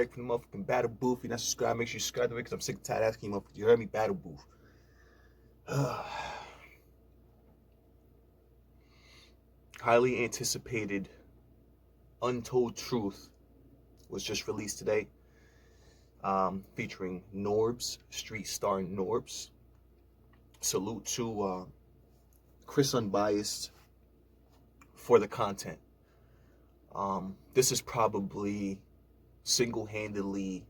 direct from the motherfucking Battle Booth. If you're not subscribed, make sure you subscribe to me because I'm sick and tired of asking you motherfuckers. You heard me? Battle Booth. Highly anticipated Untold Truth was just released today, featuring Norbes, street star Norbes. Salute to Chris Unbiased for the content. This is probably single-handedly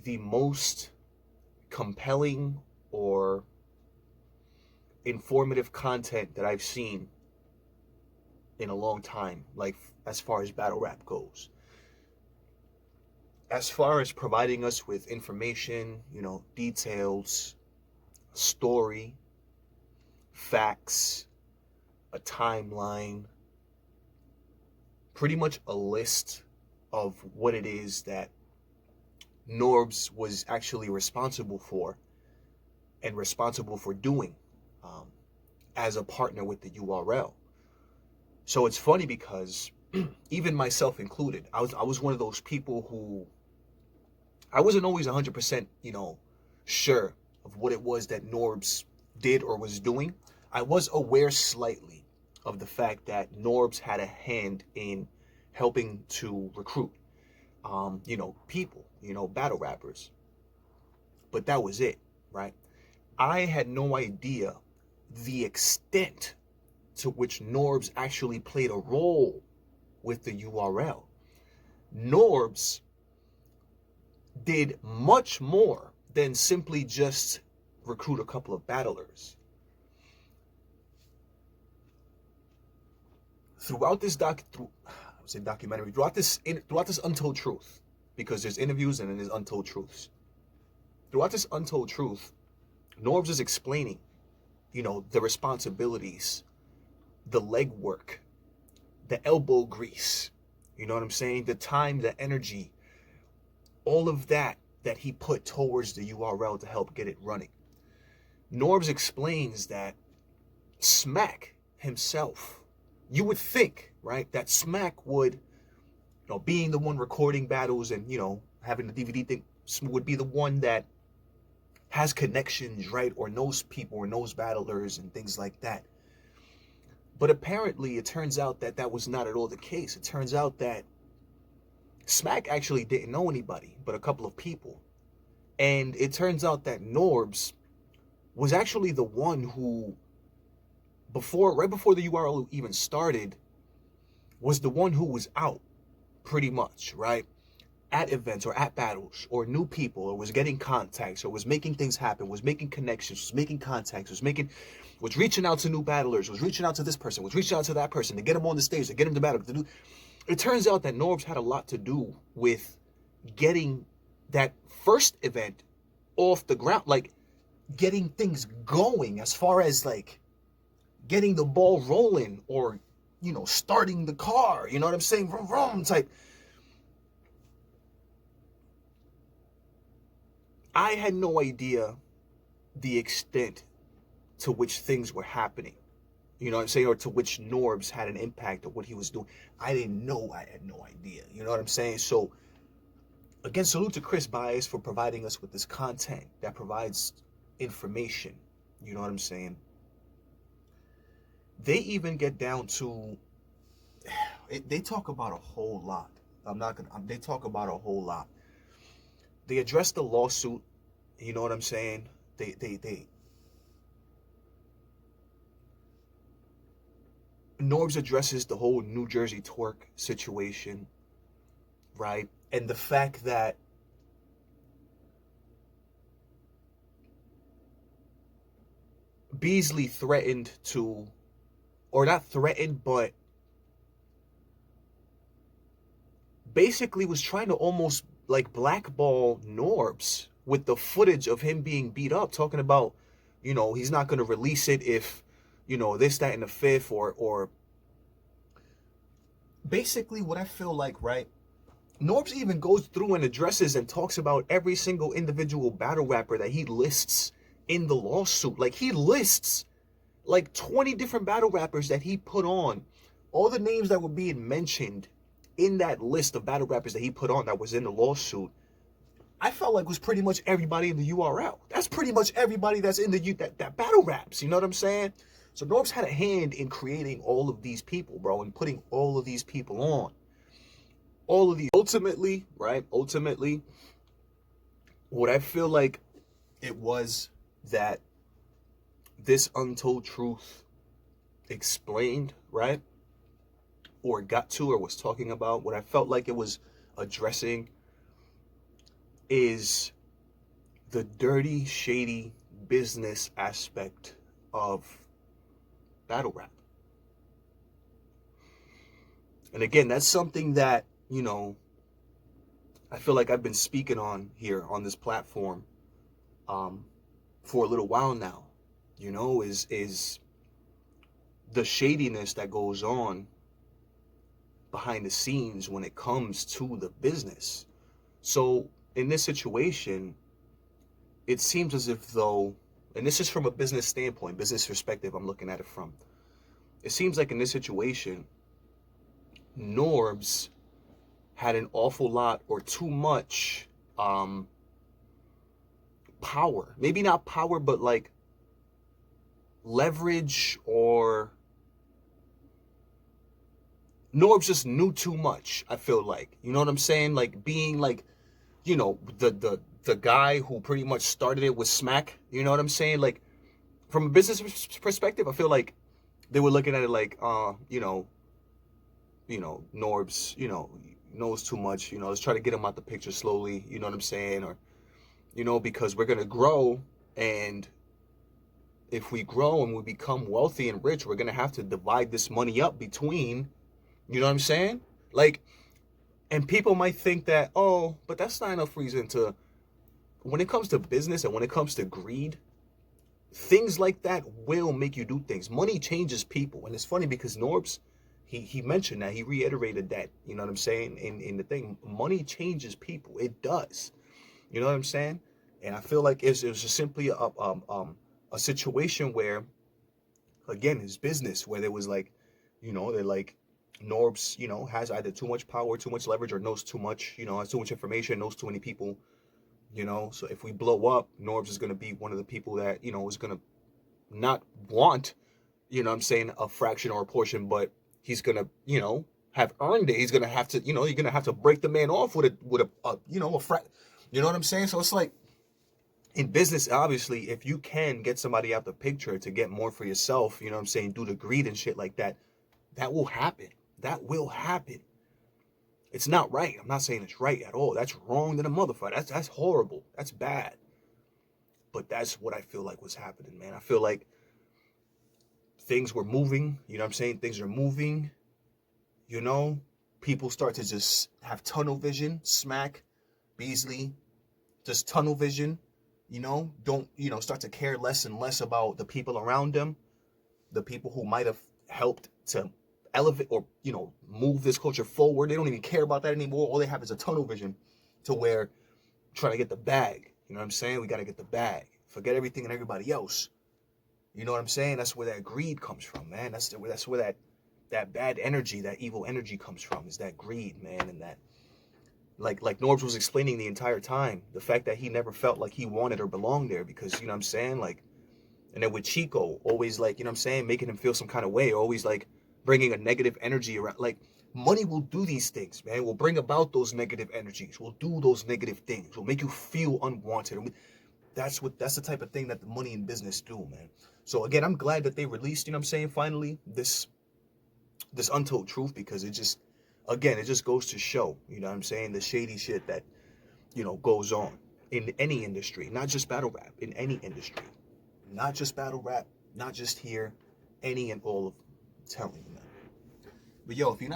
the most compelling or informative content that I've seen in a long time, like as far as battle rap goes. As far as providing us with information, details, story, facts, a timeline, pretty much a list of what it is that Norbes was actually responsible for and responsible for doing as a partner with the URL. So it's funny because even myself included, I was one of those people who I wasn't always 100%, sure of what it was that Norbes did or was doing. I was aware slightly of the fact that Norbes had a hand in helping to recruit, people, battle rappers. But that was it, right? I had no idea the extent to which Norbes actually played a role with the URL. Norbes did much more than simply just recruit a couple of battlers. Throughout this documentary, throughout this Untold Truth, because there's interviews and then there's Untold Truths. Throughout this Untold Truth, Norbes is explaining, the responsibilities, the legwork, the elbow grease, you know what I'm saying? The time, the energy, all of that he put towards the URL to help get it running. Norbes explains that Smack himself, you would think, right, that Smack would, being the one recording battles and, having the DVD thing, would be the one that has connections, right, or knows people or knows battlers and things like that. But apparently it turns out that was not at all the case. It turns out that Smack actually didn't know anybody but a couple of people. And it turns out that Norbes was actually the one who, right before the URL even started, was the one who was out, pretty much, right? At events or at battles or new people, or was getting contacts or was making things happen, was making connections, was making contacts, was reaching out to new battlers, was reaching out to this person, was reaching out to that person to get them on the stage, to get them to battle. It turns out that Norbes had a lot to do with getting that first event off the ground, like getting things going as far as like getting the ball rolling or, starting the car, you know what I'm saying? Vroom, vroom type. I had no idea the extent to which things were happening, you know what I'm saying, or to which Norbes had an impact of what he was doing. I didn't know. I had no idea, you know what I'm saying? So, again, salute to Chris Bias for providing us with this content that provides information, you know what I'm saying? They even get down to, they talk about a whole lot. They talk about a whole lot. They address the lawsuit, you know what I'm saying? Norbes addresses the whole New Jersey twerk situation, right? And the fact that Beasley threatened to, or not threatened, but basically was trying to almost like blackball Norbes with the footage of him being beat up, talking about, he's not going to release it if, this, that, and the fifth, or basically what I feel like, right? Norbes even goes through and addresses and talks about every single individual battle rapper that he lists in the lawsuit. Like, he lists like 20 different battle rappers that he put on. All the names that were being mentioned in that list of battle rappers that he put on that was in the lawsuit, I felt like was pretty much everybody in the URL. That's pretty much everybody that's in the that battle raps. You know what I'm saying? So Norbes had a hand in creating all of these people, bro, and putting all of these people on. All of these. Ultimately, right? Ultimately, what I feel like it was that this untold truth explained, right? Or got to, or was talking about, what I felt like it was addressing is the dirty, shady business aspect of battle rap. And again, that's something that, you know, I feel like I've been speaking on here on this platform for a little while now, you know, is the shadiness that goes on behind the scenes when it comes to the business. So in this situation, it seems as if though, and this is from a business standpoint, business perspective, I'm looking at it from. It seems like in this situation, Norbes had an awful lot or too much power. Maybe not power, but like leverage, or Norbes just knew too much, I feel like. You know what I'm saying? Like being like, you know, the guy who pretty much started it with Smack. You know what I'm saying? Like from a business perspective, I feel like they were looking at it like, Norbes, knows too much. You know, let's try to get him out the picture slowly. You know what I'm saying? Or, because we're gonna grow, and if we grow and we become wealthy and rich, we're gonna have to divide this money up between. You know what I'm saying? Like, and people might think that, oh, but that's not enough reason to. When it comes to business and when it comes to greed, things like that will make you do things. Money changes people. And it's funny because Norbes, he mentioned that, he reiterated that, you know what I'm saying, in the thing. Money changes people. It does. You know what I'm saying? And I feel like it was just simply a situation where, again, his business, where there was like, they're like, Norbes, has either too much power, too much leverage, or knows too much, has too much information, knows too many people. So if we blow up, Norbes is going to be one of the people that, is going to not want, I'm saying, a fraction or a portion, but he's going to, have earned it. He's going to have to, you're going to have to break the man off with a fraction. You know what I'm saying? So it's like, in business, obviously, if you can get somebody out the picture to get more for yourself, you know what I'm saying, due to greed and shit like that, that will happen. That will happen. It's not right. I'm not saying it's right at all. That's wrong than a motherfucker. That's horrible. That's bad. But that's what I feel like was happening, man. I feel like things were moving. You know what I'm saying? Things are moving. People start to just have tunnel vision. Smack, Beasley, just tunnel vision. Don't, start to care less and less about the people around them. The people who might have helped to elevate or, move this culture forward. They don't even care about that anymore. All they have is a tunnel vision to where trying to get the bag. You know what I'm saying? We got to get the bag. Forget everything and everybody else. You know what I'm saying? That's where that greed comes from, man. That's where that bad energy, that evil energy comes from, is that greed, man. And that, like Norbes was explaining the entire time, the fact that he never felt like he wanted or belonged there because, you know what I'm saying? Like, and then with Chico, always like, you know what I'm saying, making him feel some kind of way, always like bringing a negative energy around. Like, money will do these things, man. Will bring about those negative energies. Will do those negative things. Will make you feel unwanted. That's the type of thing that the money in business do, man. So again, I'm glad that they released, you know what I'm saying, finally, this untold truth, because it just goes to show, you know what I'm saying, the shady shit that, goes on in any industry, not just battle rap, in any industry. Not just battle rap, not just here, any and all of them. I'm telling you, man. But yo, if you're not